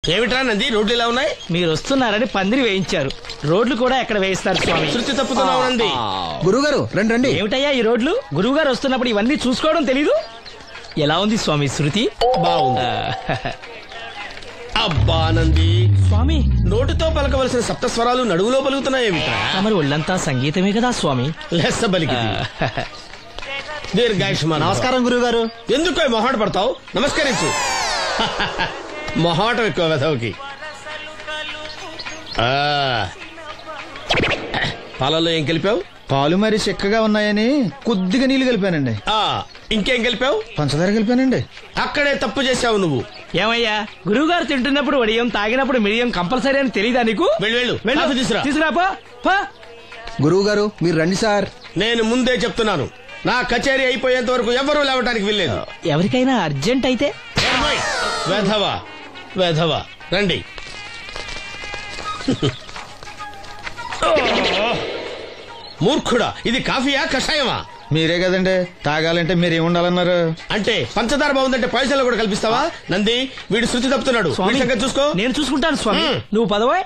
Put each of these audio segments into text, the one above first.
ఏమిట్రా నంది, రోడ్లు ఇలా ఉన్నాయి? మీరు వస్తున్నారని పందిరి వేయించారు. రోడ్లు కూడా ఎక్కడ వేయిస్తారు స్వామి? శృతి తప్పుతున్నావు నంది. గురుగారు రండి రండి. ఏమిటయ్యా ఈ రోడ్లు? గురువు గారు వస్తున్నప్పుడు ఇవన్నీ చూసుకోవడం తెలీదు? ఎలా ఉంది స్వామి శృతి? బాగుంది. అబ్బా నంది స్వామి, నోటితో పలకవలసిన సప్తస్వరాలు నడువులో పలుకుతున్నాయేమిట్రా? మరి ఒళ్ళంతా సంగీతమే కదా స్వామి. లెస్స బలికి దీర్ఘాయుష్మాన్. నమస్కారం గురుగారు. ఎందుకు మొహాట పడతావు? నమస్కరించు. మొహాటం ఎక్కువ వెధవుకి. పాలల్లో ఏం కలిపావు? పాలు మరి చిక్కగా ఉన్నాయని కొద్దిగా నీళ్లు కలిపానండి. ఇంకేం కలిపావు? పంచదార కలిపానండి. అక్కడే తప్పు చేశావు నువ్వు. ఏమయ్యా, గురువు గారు తింటున్నప్పుడు వడియం, తాగినప్పుడు మిడియం కంపల్సరీ అని తెలీదా నీకు? వెళ్ళు తీసుకురా. గురువు గారు మీరు రండి సార్. నేను ముందే చెప్తున్నాను, నా కచేరీ అయిపోయేంత వరకు ఎవరూ లేవటానికి వెళ్ళలేదు. ఎవరికైనా అర్జెంట్ అయితే వేధవా వేధవా రండి. మూర్ఖుడా, ఇది కాఫీయా కషాయమా? మీరే కదండి తాగాలంటే మీరేముండాలన్నారు? అంటే పంచదార బాగుందంటే పైసలు కూడా కల్పిస్తావా? నంది, వీడు శృతి తప్పుతున్నాడు. చూసుకో. నేను చూసుకుంటాను స్వామి, నువ్వు పదవా.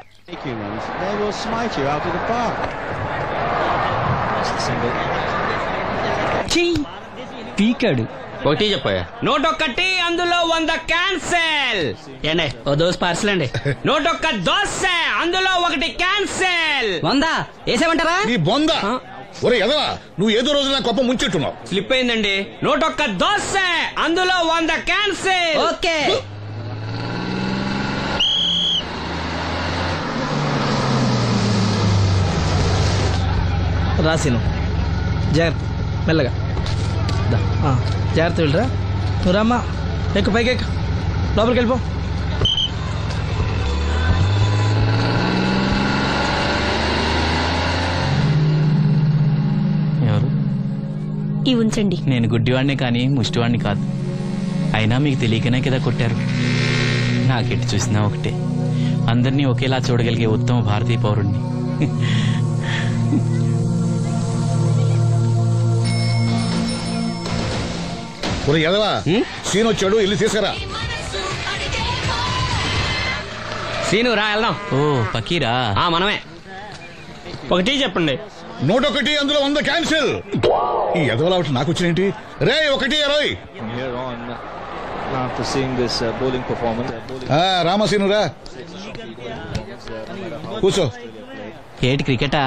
పీకాడు. ఒకటి చెప్పా. 101 అందులో 100 క్యాన్సెల్. ఏండే ఓ దోశ పార్సల్ అండి. 101 దోశ అందులో 1 క్యాన్సెల్. 100 వేసేమంటారా? నీ బొంద. ఒరే ఎదవా, నువ్వు ఏదో రోజు నా గొప్ప ముంచెట్టున్నావు. స్లిప్ అయిందండి. 101 దోశ అందులో 100 క్యాన్సెల్. ఓకే. రాసిను జాగ్రత్త, మెల్లగా జాగ్రత్త వెళ్ళరా. నువ్వు రామ్మా, ఎక్కు పైకి ఎక్కు, లోపలికి వెళ్ళిపో. ఎవరు? ఇవి ఉంచండి. నేను గుడ్డివాడిని కానీ ముష్టివాడిని కాదు. అయినా మీకు తెలియకనే కదా కొట్టారు. నాకెట్టి చూసినా ఒకటే, అందరినీ ఒకేలా చూడగలిగే ఉత్తమ భారతీయ పౌరుణ్ణి. ఒరే ఎదవా, సీన్ వచ్చాడు, ఇల్లు తీసుకురా. సీను రా, వెళ్దాం. ఓ పకీరా, మనమే. ఒకటి చెప్పండి. 101 అందులో 100 క్యాన్సిల్. ఈ ఎదవలా ఒకటి నాకు వచ్చినేంటి? రే 120. రామసీను రా, కూర్చో. ఏటి క్రికెటా?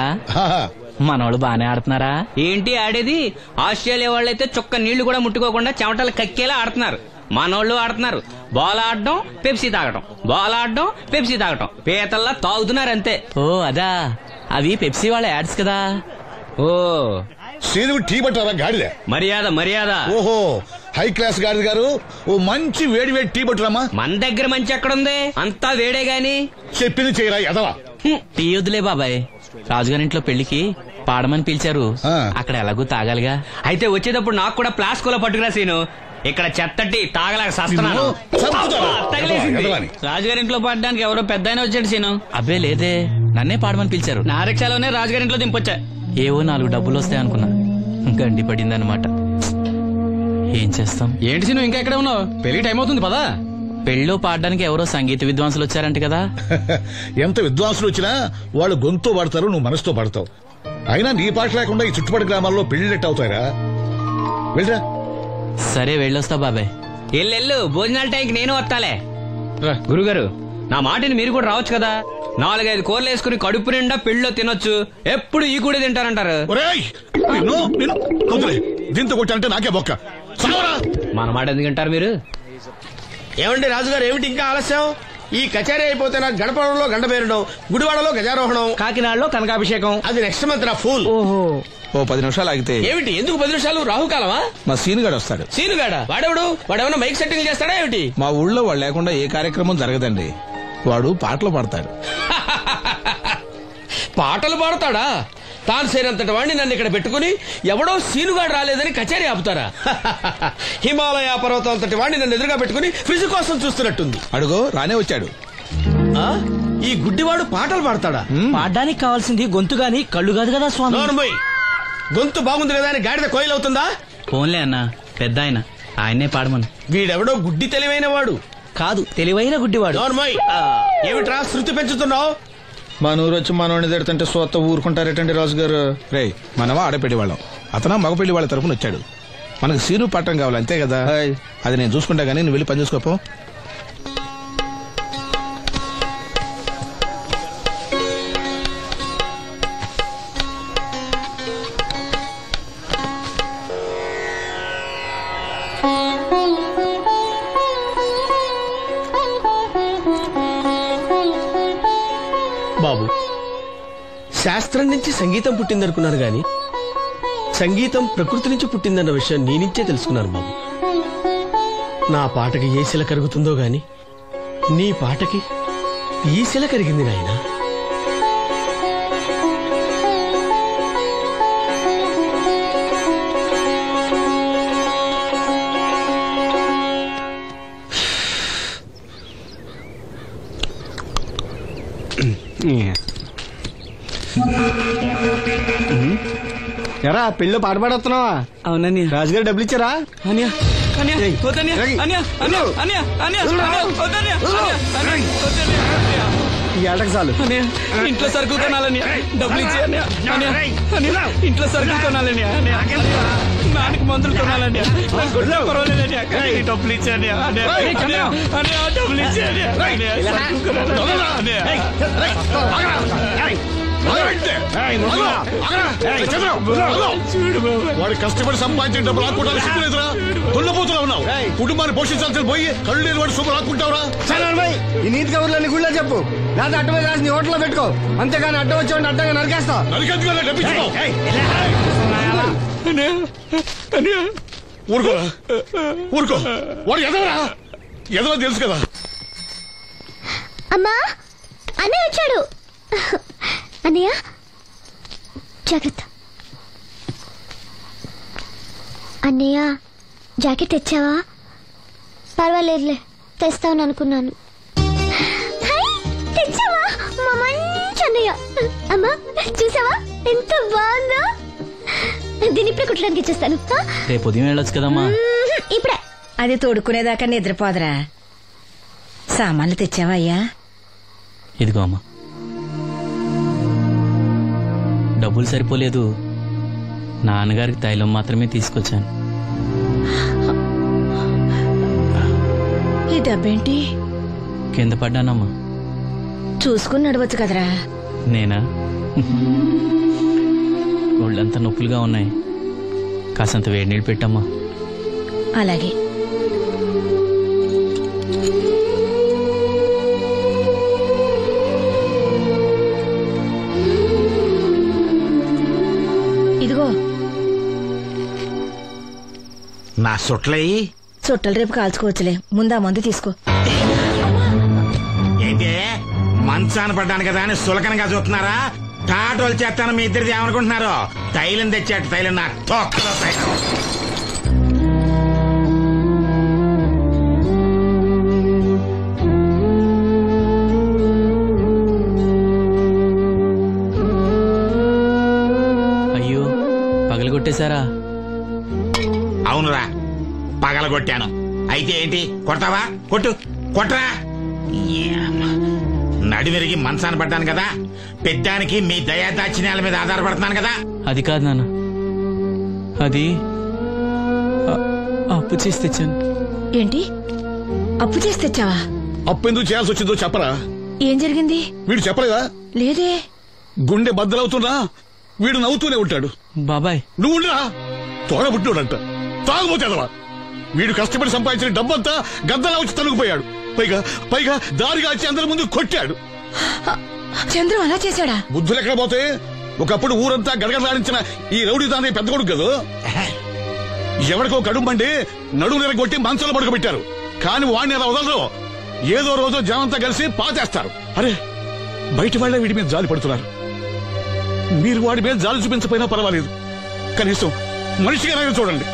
మనోళ్ళు బానే ఆడుతున్నారా? ఏంటి ఆడేది? ఆస్ట్రేలియా వాళ్ళైతే చుక్క నీళ్లు కూడా ముట్టుకోకుండా చెమటలు కక్కేలా ఆడుతున్నారు. మనోళ్ళు ఆడుతున్నారు బాల్ ఆడడం, పెప్సీ తాగటం, బాల్ ఆడడం, పెప్సీ తాగటం, పీతల్లా తాగుతున్నారు అంతే. ఓ అదా, అవి పెప్సీ వాళ్ళ యాడ్స్ కదా. ఓ సీను టీ పట్టారా గాడిద? మర్యాద మర్యాద. ఓహో, హై క్లాస్ గాడిద గారు, ఓ మంచి వేడి వేడి టీ పట్టురామా. మన దగ్గర మంచి ఎక్కడుంది, అంతా వేడే గాని. చెప్పింది చేయరా ఎదవా. టీ వద్దులే బాబాయ్, రాజుగారింట్లో పెళ్లికి పాడమని పిలిచారు, అక్కడ ఎలాగూ తాగాలిగా. అయితే వచ్చేటప్పుడు నాకు కూడా ప్లాస్కోలో పట్టుకురా సీను. ఇక్కడ చెత్తటి తాగలేక సస్తున్నాను. రాజుగారింట్లో పాడడానికి ఎవరో పెద్ద వచ్చాడు సీను. అబ్బే లేదే, నన్నే పాడమని పిలిచారు. నా రిక్షాలోనే రాజుగారింట్లో దింపొచ్చా. ఏవో 4 డబ్బులు వస్తాయి అనుకున్నా, గండి పడింది అనమాట. ఏం చేస్తాం? ఏంటి సీను ఇంకా ఎక్కడ ఉన్నావు? పెళ్లి టైం అవుతుంది పదా. పెళ్ళిలో పాడడానికి ఎవరో సంగీత విద్వాంసులు వచ్చారంట కదా. ఎంత విద్వాంసులు వచ్చినా వాళ్ళు గొంతు పాడతారు, నువ్వు మనసుతో పాడతావు. అయినా నీ పాట లేకుండా ఈ చుట్టుపక్కల గ్రామాల్లో పెళ్లిళ్ళెట్ అవుతాయిరా. వెళ్ళరా. సరే వెళ్ళొస్తా బాబాయ్. ఎల్లెళ్ళు, భోజనాల టైంకి నేను వస్తాలే. గురుగారు, నా మాటని మీరు కూడా రావచ్చు కదా. 4-5 కూరలు వేసుకుని కడుపు నిండా పెళ్ళిలో తినొచ్చు. ఎప్పుడు ఈ కూడా తింటారంటారు. దీంతో కొట్టాలంటే నాకే బొక్క. మన మాట ఎందుకంటారు మీరు? ఏమండి రాజుగారు, ఏమిటి ఇంకా ఆలస్యం? ఈ కచేరీ అయిపోతే నాకు గణపవరంలో గండ పేరడం, గుడివాడలో గజారోహణం, కాకినాడలో కనకాభిషేకం. అది నెక్స్ట్ మంత్ నా ఫుల్. ఓహో, ఓ 10 నిమిషాలు ఆగితే. ఏమిటి, ఎందుకు 10 నిమిషాలు? రాహుకాలమా? మా సీనుగాడు వస్తాడు. సీనుగాడా? వాడేమన్నా మైక్ సెట్టింగ్ చేస్తాడా ఏమిటి? మా ఊళ్ళో వాడు లేకుండా ఏ కార్యక్రమం జరగదండి. వాడు పాటలు పాడతాడు. పాటలు పాడతాడా? తాను సేనంతటి వాడిని నన్ను ఇక్కడ పెట్టుకుని ఎవడో సీనుగాడు రాలేదని కచేరీ ఆపుతారా? హిమాలయ పర్వతం అంతటి వాడిని నన్ను ఎదురుగా పెట్టుకుని ఫ్రిజ్ కోసం చూస్తున్నట్టుంది. అడుగో రానే వచ్చాడు. ఈ గుడ్డివాడు పాటలు పాడతాడా? పాడడానికి కావాల్సింది గొంతు గాని కళ్ళు కాదు కదా స్వామి. గొంతు బాగుంది కదా అని గాడిద కోయిలవుతుందా? ఫోన్లే అన్నా, పెద్ద ఆయన్నే పాడమను. వీడెవడో గుడ్డి తెలివైన వాడు కాదు, తెలివైన గుడ్డివాడు. ఏమిట్రా శృతి పెంచుతున్నావు? మనూరు వచ్చి మనోడిని తిడుతుంటే సొత్త ఊరుకుంటారేటండి రాజు గారు? రే, మనమా ఆడపెళ్లి వాళ్ళం, అతను మగ పెళ్లి వాళ్ళ తరపున వచ్చాడు. మనకు సీను పట్టం కావాలి అంతే కదా. అది నేను చూసుకుంటా గానీ నువ్వు వెళ్ళి పని చూసుకోపో. బాబు, శాస్త్రం నుంచి సంగీతం పుట్టిందనుకున్నారు గాని సంగీతం ప్రకృతి నుంచి పుట్టిందన్న విషయం నీ నుంచే తెలుసుకున్నాను బాబు. నా పాటకి ఏ శిల కరుగుతుందో గాని నీ పాటకి ఈ శిల కరిగింది నాయనా. ఎరా పెళ్ళి పాట పాడుతున్నావా? అవునని రాజుగారు డబ్బులు ఇచ్చారా? ఈ ఆటకు చాలు. ఇంట్లో సరుకులు కొనాలని డబ్బులు ఇచ్చి ఇంట్లో సరుకులు కొనాలని నాన్నకి మందులు కొనాలని పర్వాలేదని డబ్బులు ఇచ్చాను డబ్బులు ఇచ్చాను. వాడి కష్టపడి సంపాదించిన డబ్బులు ఆకుంటారు సిగ్గులేదురా? దున్నపోతులా ఉన్నావు. కుటుంబాన్ని పోషించాల్సిన పోయి కళ్ళు లేని వాడు సూపర్ ఆకుంటావురా? ఈ నీతి కబుర్లన్నీ గుళ్ళో చెప్పు, లేదా అడ్డ మీద రాసి నీ హోటల్లో పెట్టుకో. అంతేగాని అడ్డం వచ్చేవాడిని అడ్డంగా నరికేస్తా. ఊరుకోరా, ఊరుకో. వాడు ఎదవరా? ఎదవ తెలుసు కదా. అమ్మా, అన్నయ్య వచ్చాడు. అన్నయ్య జాగ్రత్త. అన్నయ్య జాకెట్ తెచ్చావా? పర్వాలేదులే, తెస్తావని అనుకున్నాను. తెచ్చావా? మా మంచి అన్నయ్య. అమ్మా చూసావా ఎంత బాగుందో? దీన్ని ఇప్పుడే కుట్టడానికి ఇచ్చేస్తాను. రేపు ఉదయం వెళ్ళొచ్చు కదమ్మా. ఇప్పుడే. అది తోడుకునేదాకా నిద్రపోదరా. సామాన్లు తెచ్చావా అయ్యా? ఇదిగో అమ్మా. డబ్బులు సరిపోలేదు, నాన్నగారికి తైలం మాత్రమే తీసుకొచ్చాను. ఈ డబ్బేంటి? కింద పడ్డానమ్మా. చూసుకుని నడవచ్చు కదరా. నేనా? ఒళ్ళంతా నొప్పులుగా ఉన్నాయి, కాసంత వేడి నీళ్ళు పెట్టమ్మా. అలాగే. ఇదిగో నా సొట్లయి చుట్టలు రేపు కాల్చుకోవచ్చులే, ముందా మందు తీసుకో. ఏంటే మంచాన పడ్డాను కదా అని సులకనగా చూస్తున్నారా? టాటోలు చేస్తాను మీ ఇద్దరిది ఏమనుకుంటున్నారు? తైలం తెచ్చాడు, తైలం నా తొక్కలో తైలం. అయ్యో, పగలగొట్టేశారా? అవునురా, పగలగొట్టాను. అయితే ఏంటి, కొడతావా? కొట్టు, కొట్రా. నడివిరిగి మంచాన పడ్డాను కదా, పెద్దానికి మీ దయాదాచిన్యాల మీద ఆధారపడుతున్నాను కదా. అది కాదు నాన్న, అది అప్పు చేసి తెచ్చాను. ఏంటి అప్పు చేసి తెచ్చావా? అప్పు ఎందుకు చేయాల్సి వచ్చిందో చెప్పరా? ఏం జరిగింది? వీడు చెప్పలేదా? లేదే. గుండె బద్దలవుతున్నా వీడు నవ్వుతూనే ఉంటాడు. బాబాయ్ నువ్వు ఉండరా? తోడబుట్టినోడంట, తాగుపోతేదవా. వీడు కష్టపడి సంపాదించిన డబ్బంతా గద్దలా వచ్చి తనుకుపోయాడు. పైగా పైగా దారిగా వచ్చి అందరి ముందు కొట్టాడు. చంద్రం అలా చేశాడా? బుద్ధులు ఎక్కడ పోతే, ఒకప్పుడు ఊరంతా గడగడలాడించిన ఈ రౌడీ దాని పెద్ద కొడుకు కదా. ఎవరికో కడుంబండి నడుము నిరగొట్టి మంచంలో పడుకోబెట్టారు. కాని వాడిని అలా వదలరు. ఏదో రోజు జనంతా కలిసి పాతేస్తారు. అరే, బయట వాళ్లే వీడి మీద జాలి పడుతున్నారు. మీరు వాడి మీద జాలి చూపించపోయినా పర్వాలేదు, కనీసం మనిషిగా చూడండి.